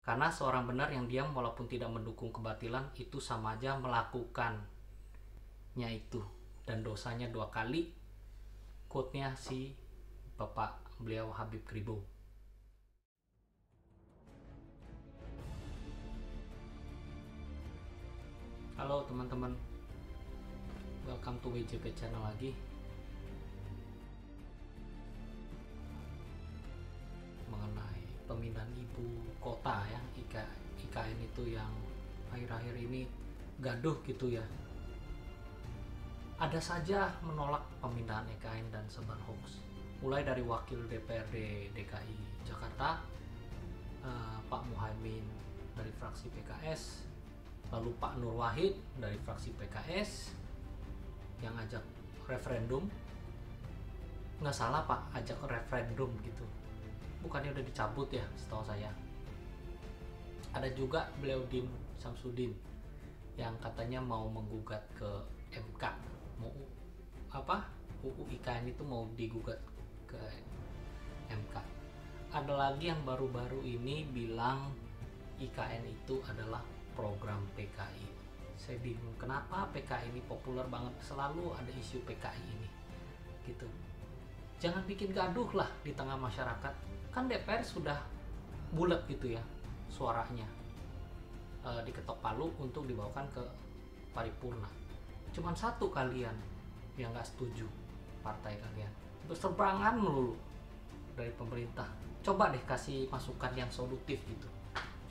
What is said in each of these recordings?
Karena seorang benar yang diam walaupun tidak mendukung kebatilan itu sama aja melakukannya itu, dan dosanya 2 kali. Quote-nya si bapak beliau Habib Kribo. Halo teman-teman, welcome to WJP channel lagi. Mengenai pemindahan ibu kota ya, IKN itu yang akhir-akhir ini gaduh gitu ya. Ada saja menolak pemindahan IKN dan sebar hoax. Mulai dari Wakil DPRD DKI Jakarta, Pak Muhaimin dari fraksi PKS, lalu Pak Nur Wahid dari fraksi PKS yang ajak referendum. Nggak salah Pak, ajak referendum gitu. Bukannya udah dicabut ya setahu saya. Ada juga beliau Din Samsudin yang katanya mau menggugat ke MK, mau UU IKN itu mau digugat ke MK. Ada lagi yang baru-baru ini bilang IKN itu adalah program PKI. Saya bingung kenapa PKI ini populer banget, selalu ada isu PKI ini gitu. Jangan bikin gaduh lah di tengah masyarakat. Kan DPR sudah bulat gitu ya suaranya, diketok palu untuk dibawakan ke paripurna. Cuman satu kalian yang nggak setuju, partai kalian berseberangan melulu dari pemerintah. Coba deh kasih masukan yang solutif gitu.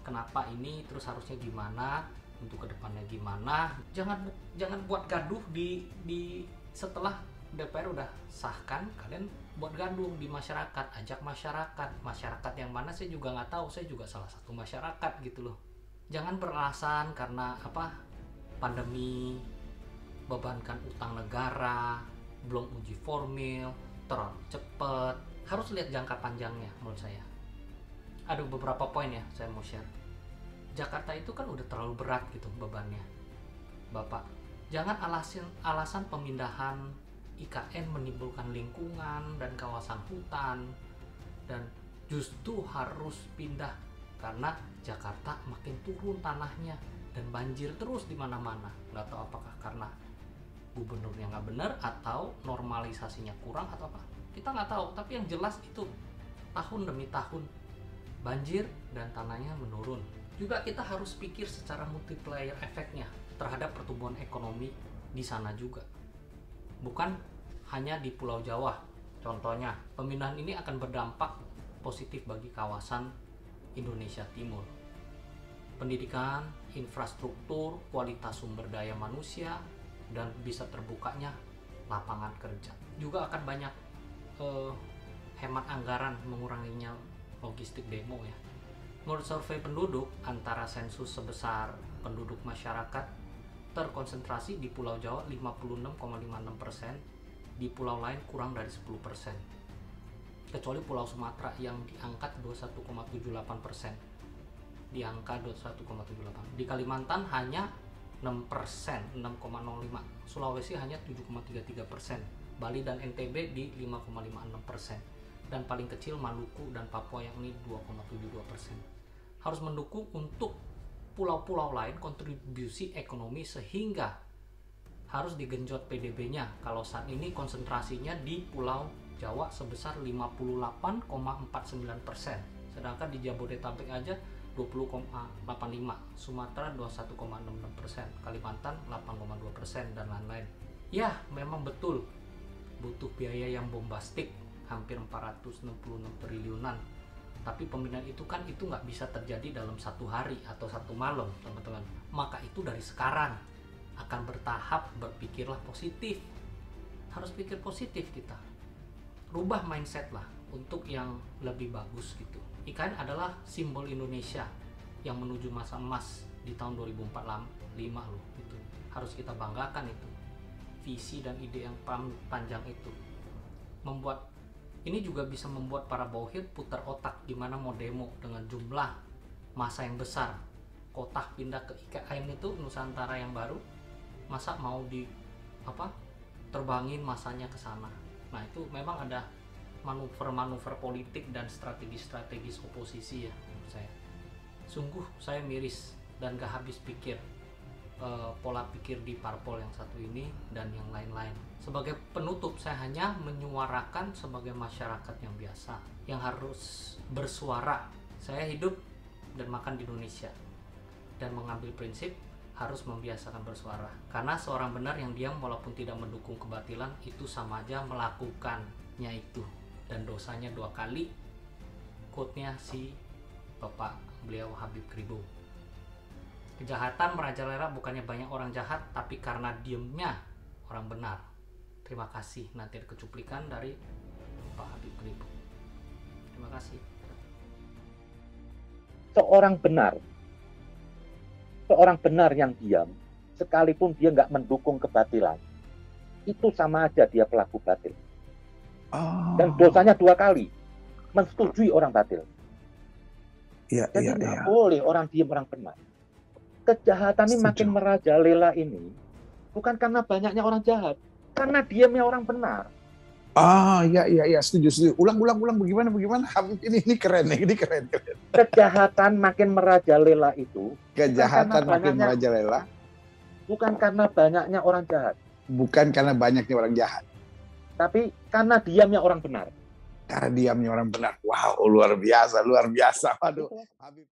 Kenapa ini, terus harusnya gimana, untuk kedepannya gimana. Jangan buat gaduh di setelah DPR udah sahkan, kalian buat gaduh di masyarakat, ajak masyarakat yang mana saya juga nggak tahu, saya juga salah satu masyarakat gitu loh. Jangan beralasan karena pandemi, bebankan utang negara, belum uji formil, terlalu cepet. Harus lihat jangka panjangnya menurut saya. Ada beberapa poin ya saya mau share. Jakarta itu kan udah terlalu berat gitu bebannya, Bapak. Jangan alasan pemindahan IKN menimbulkan lingkungan dan kawasan hutan, dan justru harus pindah karena Jakarta makin turun tanahnya dan banjir terus di mana-mana. Nggak tahu apakah karena gubernurnya nggak benar atau normalisasinya kurang atau apa, kita nggak tahu. Tapi yang jelas itu tahun demi tahun banjir dan tanahnya menurun. Juga kita harus pikir secara multiplier efeknya terhadap pertumbuhan ekonomi di sana juga, bukan hanya di Pulau Jawa. Contohnya, pemindahan ini akan berdampak positif bagi kawasan Indonesia Timur. Pendidikan, infrastruktur, kualitas sumber daya manusia, dan bisa terbukanya lapangan kerja. Juga akan banyak hemat anggaran, menguranginya logistik demo ya. Menurut survei penduduk, antara sensus sebesar penduduk masyarakat terkonsentrasi di Pulau Jawa 56,56%, di pulau lain kurang dari 10%. Kecuali Pulau Sumatera yang diangkat 21,78%. Di angka 21,78. Di Kalimantan hanya 6%, 6,05. Sulawesi hanya 7,33%. Bali dan NTB di 5,56%. Dan paling kecil Maluku dan Papua yang ini 2,72%. Harus mendukung untuk pulau-pulau lain kontribusi ekonomi, sehingga harus digenjot PDB-nya. Kalau saat ini konsentrasinya di Pulau Jawa sebesar 58,49%, sedangkan di Jabodetabek aja 20,85%, Sumatera 21,66%, Kalimantan 8,2%, dan lain-lain. Ya, memang betul butuh biaya yang bombastik, hampir 466 triliunan. Tapi pemindahan itu nggak bisa terjadi dalam satu hari atau satu malam, teman-teman. Maka itu dari sekarang akan bertahap. Berpikirlah positif. Harus pikir positif kita. Rubah mindset lah untuk yang lebih bagus gitu. IKN adalah simbol Indonesia yang menuju masa emas di tahun 2045 loh. Itu harus kita banggakan itu. Visi dan ide yang panjang itu. Ini juga bisa membuat para bauhir putar otak gimana mau demo dengan jumlah massa yang besar. Kota pindah ke IKN itu Nusantara yang baru, masa mau terbangin masanya ke sana. Nah, itu memang ada manuver-manuver politik dan strategi-strategis oposisi ya menurut saya. Sungguh saya miris dan gak habis pikir pola pikir di parpol yang satu ini dan yang lain-lain. Sebagai penutup, saya hanya menyuarakan sebagai masyarakat yang biasa yang harus bersuara. Saya hidup dan makan di Indonesia dan mengambil prinsip harus membiasakan bersuara, karena seorang benar yang diam walaupun tidak mendukung kebatilan itu sama aja melakukannya itu, dan dosanya 2 kali. Quote-nya si Bapak beliau Habib Kribo. Kejahatan merajalela bukannya banyak orang jahat, tapi karena diemnya orang benar. Terima kasih. Nanti ada kecuplikan dari Pak Habib Kribo. Terima kasih. Seorang benar yang diam, sekalipun dia nggak mendukung kebatilan, itu sama aja dia pelaku batil. Dan dosanya 2 kali, mensetujui orang batil. Jadi nggak boleh orang diam, orang benar. Kejahatan ini makin merajalela ini bukan karena banyaknya orang jahat, karena diamnya orang benar. Iya, setuju. Ulang bagaimana? Habib ini keren. Kejahatan makin merajalela itu bukan karena banyaknya orang jahat. Bukan karena banyaknya orang jahat. Tapi karena diamnya orang benar. Karena diamnya orang benar. Wow, luar biasa. Waduh. Habib